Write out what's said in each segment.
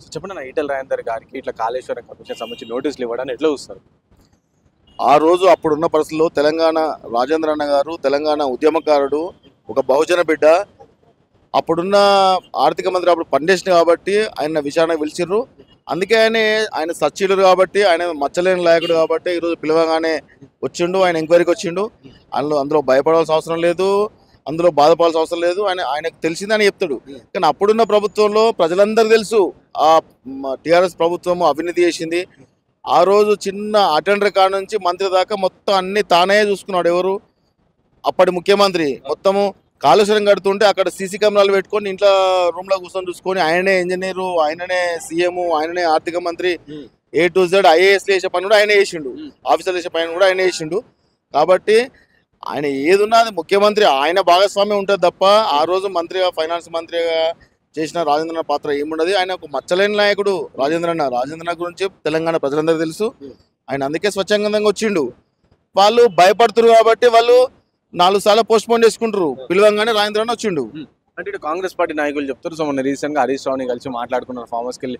So చెప్పండి నా ఈటెల రాజేందర్ గారికి ఇట్లా కాళేశ్వరం కమిషన్ సంబంధించి నోటీసులు ఇవ్వడానికి ఎట్లా చూస్తారు? ఆ రోజు అప్పుడున్న పరిస్థితుల్లో తెలంగాణ రాజేంద్ర అన్న గారు తెలంగాణ ఉద్యమకారుడు, ఒక బహుజన బిడ్డ. అప్పుడున్న ఆర్థిక మంత్రి అప్పుడు పనిచేసిన కాబట్టి ఆయన విచారణకు పిలిచిర్రు. అందుకే ఆయన సచ్చీలుడు కాబట్టి, ఆయన మచ్చలేని నాయకుడు కాబట్టి ఈరోజు పిలవగానే వచ్చిండు. ఆయన ఎంక్వైరీకి వచ్చిండు. అందులో భయపడాల్సిన అవసరం లేదు, అందులో బాధపడాల్సిన అవసరం లేదు. ఆయనకు తెలిసిందని చెప్తాడు. కానీ అప్పుడున్న ప్రభుత్వంలో ప్రజలందరూ తెలుసు ఆ టీఆర్ఎస్ ప్రభుత్వం అవినీతి చేసింది. ఆ రోజు చిన్న అటెండర్ కాడ నుంచి మంత్రి దాకా మొత్తం అన్ని తానే చూసుకున్నాడు. ఎవరు? అప్పటి ముఖ్యమంత్రి. మొత్తము కాళేశ్వరం కడుతుంటే అక్కడ సీసీ కెమెరాలు పెట్టుకొని ఇంట్లో రూమ్లో కూర్చొని చూసుకొని ఆయననే ఇంజనీరు, ఆయననే సీఎం, ఆయననే ఆర్థిక మంత్రి, A to Z ఐఏఎస్ చేసే పని కూడా ఆయన చేసిండు, ఆఫీసర్లు చేసే పని కూడా ఆయన చేసిండు. కాబట్టి ఆయన ఏదున్నా అది ముఖ్యమంత్రి ఆయన భాగస్వామ్యం ఉంటుంది తప్ప ఆ రోజు మంత్రిగా, ఫైనాన్స్ మంత్రిగా చేసిన రాజేంద్రన్న పాత్ర ఏమున్నది. ఆయన ఒక మచ్చలేని నాయకుడు రాజేంద్రన్న గురించి తెలంగాణ ప్రజలందరూ తెలుసు. ఆయన అందుకే స్వచ్ఛందంగా వచ్చిండు. వాళ్ళు భయపడుతున్నారు కాబట్టి వాళ్ళు 4 సార్లు పోస్ట్ పోన్ చేసుకుంటారు. పిలవంగానే రాజేంద్రన్న వచ్చిండు. అంటే ఇటు కాంగ్రెస్ పార్టీ నాయకులు చెప్తారు. సో మొన్న రీసెంట్ గా హరీష్ రావుని కలిసి మాట్లాడుకున్నారు, ఫామ్ హౌస్కి వెళ్ళి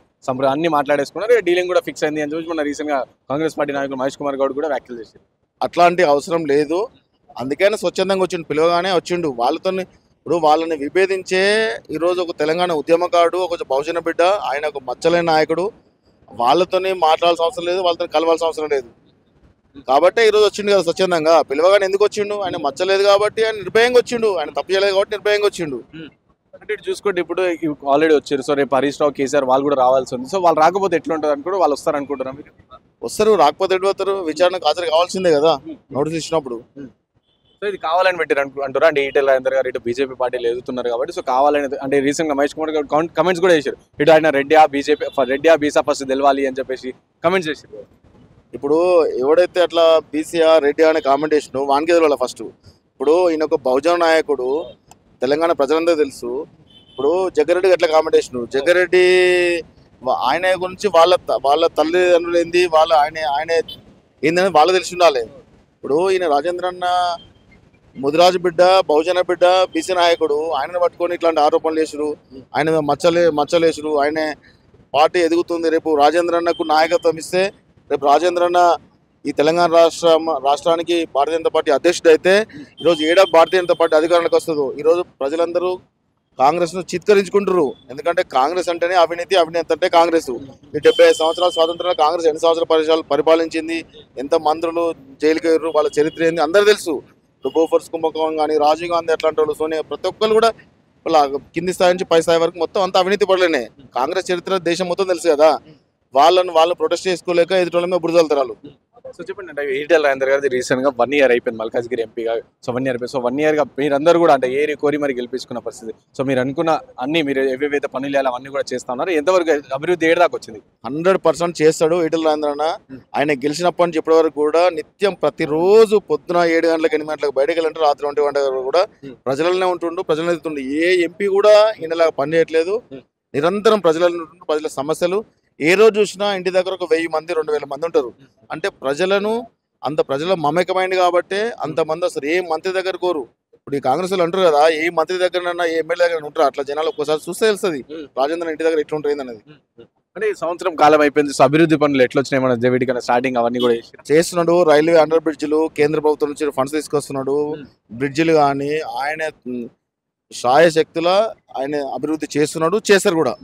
అన్ని మాట్లాడేసుకున్నారు, డీలింగ్ కూడా ఫిక్స్ అయింది అని చెప్పి మొన్న రీసెంట్ గా కాంగ్రెస్ పార్టీ నాయకులు మహేష్ కుమార్ గౌడ్ కూడా వ్యాఖ్యలు చేశారు. అట్లాంటి అవసరం లేదు. అందుకనే స్వచ్ఛందంగా వచ్చిండు, పిలవగానే వచ్చిండు. వాళ్ళని విభేదించే ఈరోజు ఒక తెలంగాణ ఉద్యమకారుడు, ఒక బహుజన బిడ్డ, ఆయన ఒక మచ్చలేని నాయకుడు. వాళ్ళతోని మాట్లాడాల్సిన అవసరం లేదు, వాళ్ళతో కలవాల్సిన అవసరం లేదు. కాబట్టి ఈరోజు వచ్చిండు కదా స్వచ్ఛందంగా. పిలవగానే ఎందుకు వచ్చిండు? ఆయన మచ్చలేదు కాబట్టి, ఆయన నిర్భయంగా వచ్చిండు. ఆయన తప్పు చేయలేదు కాబట్టి నిర్భయంగా వచ్చిండు. అంటే ఇటు చూసుకుంటే ఇప్పుడు ఆల్రెడీ వచ్చారు. సో రేపు హరీష్ రావు, కేసీఆర్ వాళ్ళు కూడా రావాల్సి ఉంది. సో వాళ్ళు రాకపోతే ఎట్లా ఉంటుంది అనుకుంటే వాళ్ళు వస్తారు అనుకుంటారా మీరు? వస్తారు, రాకపోతే ఎటు పోతారు? విచారణకు హాజరు కావాల్సిందే కదా నోటీస్ ఇచ్చినప్పుడు. సో ఇది కావాలని పెట్టారు అంటారా? అంటే ఈటెల రాజేందర్ గారు ఇటు బీజేపీ పార్టీలు ఎదుగుతున్నారు కాబట్టి సో కావాలని, అంటే రీసెంట్ గా మహేష్ కుమార్ గారు కమెంట్స్ కూడా చేశారు. ఇటు ఆయన రెడ్డి బీసా ఫస్ట్ తెలవాలి అని చెప్పేసి కమెంట్స్ చేశారు. ఇప్పుడు ఎవడైతే అట్లా బీసీఆ రెడ్డి అనే కామెంట్ చేసినో వానికి ఎదురు ఫస్ట్. ఇప్పుడు ఈయన ఒక బహుజన నాయకుడు, తెలంగాణ ప్రజలందరూ తెలుసు. ఇప్పుడు జగ్గారెడ్డికి ఎట్లా కామెంట్ చేసినారు? జగ్గారెడ్డి ఆయన గురించి వాళ్ళ తల్లిదండ్రులు ఏంది, ఆయన ఏందని వాళ్ళు తెలిసి ఉండాలి. ఇప్పుడు ఈయన రాజేంద్రన్న ముదిరాజు బిడ్డ, బహుజన బిడ్డ, బీసీ నాయకుడు. ఆయనను పట్టుకొని ఇట్లాంటి ఆరోపణలు చేసారు. ఆయన మచ్చలేసురు. ఆయన పార్టీ ఎదుగుతుంది. రేపు రాజేంద్రన్నకు నాయకత్వం ఇస్తే రేపు రాజేంద్రన్న ఈ తెలంగాణ రాష్ట్రానికి భారతీయ జనతా పార్టీ అధ్యక్షుడు అయితే ఈరోజు భారతీయ జనతా పార్టీ అధికారంలోకి వస్తుందో ఈరోజు ప్రజలందరూ కాంగ్రెస్ను చిత్కరించుకుంటారు. ఎందుకంటే కాంగ్రెస్ అంటేనే అవినీతి అంటే కాంగ్రెస్. ఈ 75 సంవత్సరాల స్వాతంత్రంలో కాంగ్రెస్ ఎన్ని సంవత్సరాలు పరిపాలించింది, ఎంత మంత్రులు జైలుకి వెళ్ళారు, వాళ్ళ చరిత్ర ఏంది అందరూ తెలుసు. ఇప్పుడు బోఫర్స్ కుంభకోణం కానీ, రాజీవ్ గాంధీ అట్లాంటి వాళ్ళు, సోనియా, ప్రతి ఒక్కరు కూడా వాళ్ళ కింది స్థాయి నుంచి పై స్థాయి వరకు మొత్తం అంతా అవినీతి పడలేనే. కాంగ్రెస్ చరిత్ర దేశం మొత్తం తెలుసు కదా. వాళ్ళు ప్రొటెస్ట్ చేసుకోలేక ఎదుటి మీద బురదలుతారు. సో చెప్పండి, అంటే ఈటెల రాజేందర్ గారి రీసెంట్ గా 1 year అయిపోయింది మల్కాజ్గిరి ఎంపీగా. సో 1 year అయిపోయింది. సో 1 year గా మీరందరూ కూడా అంటే ఏరి కోరి మరి గెలిపించుకున్న పరిస్థితి. సో మీరు అనుకున్న మీరు ఏవేవైతే పనులు చేయాలి అవన్నీ కూడా చేస్తా ఉన్నారు. ఎంతవరకు అభివృద్ధి ఏడాదాకా వచ్చింది? 100% చేస్తాడు ఈటెల రాజేందర్ అన్న. ఆయన గెలిచినప్పటి నుంచి ఇప్పటి వరకు కూడా నిత్యం ప్రతిరోజు పొద్దున 7 గంటలకు 8 గంటలకు బయటకు వెళ్ళంటే రాత్రి 1 గంట వరకు కూడా ప్రజలనే ఉంటుండు, ప్రజలనే ఎదుగుతుండు. ఏ ఎంపీ కూడా ఈయనలాగా పని చేయట్లేదు. నిరంతరం ప్రజలలో ఉంటుండు. ప్రజల సమస్యలు ఏ రోజు చూసినా ఇంటి దగ్గర ఒక 1000 మంది 2000 మంది ఉంటారు. అంటే ప్రజల మమేకమైంది కాబట్టి అంతమంది వస్తారు. ఏ మంత్రి దగ్గర కోరు. ఇప్పుడు ఈ కాంగ్రెస్ వాళ్ళు అంటారు కదా, ఏ మంత్రి దగ్గర ఏ ఎమ్మెల్యే దగ్గర ఉంటారు. అట్లా జనాలు ఒక్కసారి చూస్తే తెలుస్తుంది రాజేంద్ర ఇంటి దగ్గర ఎట్లా ఉంటుంది అనేది. అంటే ఈ సంవత్సరం కాలం అయిపోయింది. సో అభివృద్ధి పనులు ఎట్లా వచ్చినాయి? మన వీటికన్నా స్టార్టింగ్ అవన్నీ కూడా చేస్తున్నాడు. రైల్వే అండర్ బ్రిడ్జ్లు కేంద్ర ప్రభుత్వం నుంచి ఫండ్స్ తీసుకొస్తున్నాడు. బ్రిడ్జిలు కానీ ఆయన శాయశక్తుల ఆయన అభివృద్ధి చేస్తున్నాడు, చేశారు కూడా.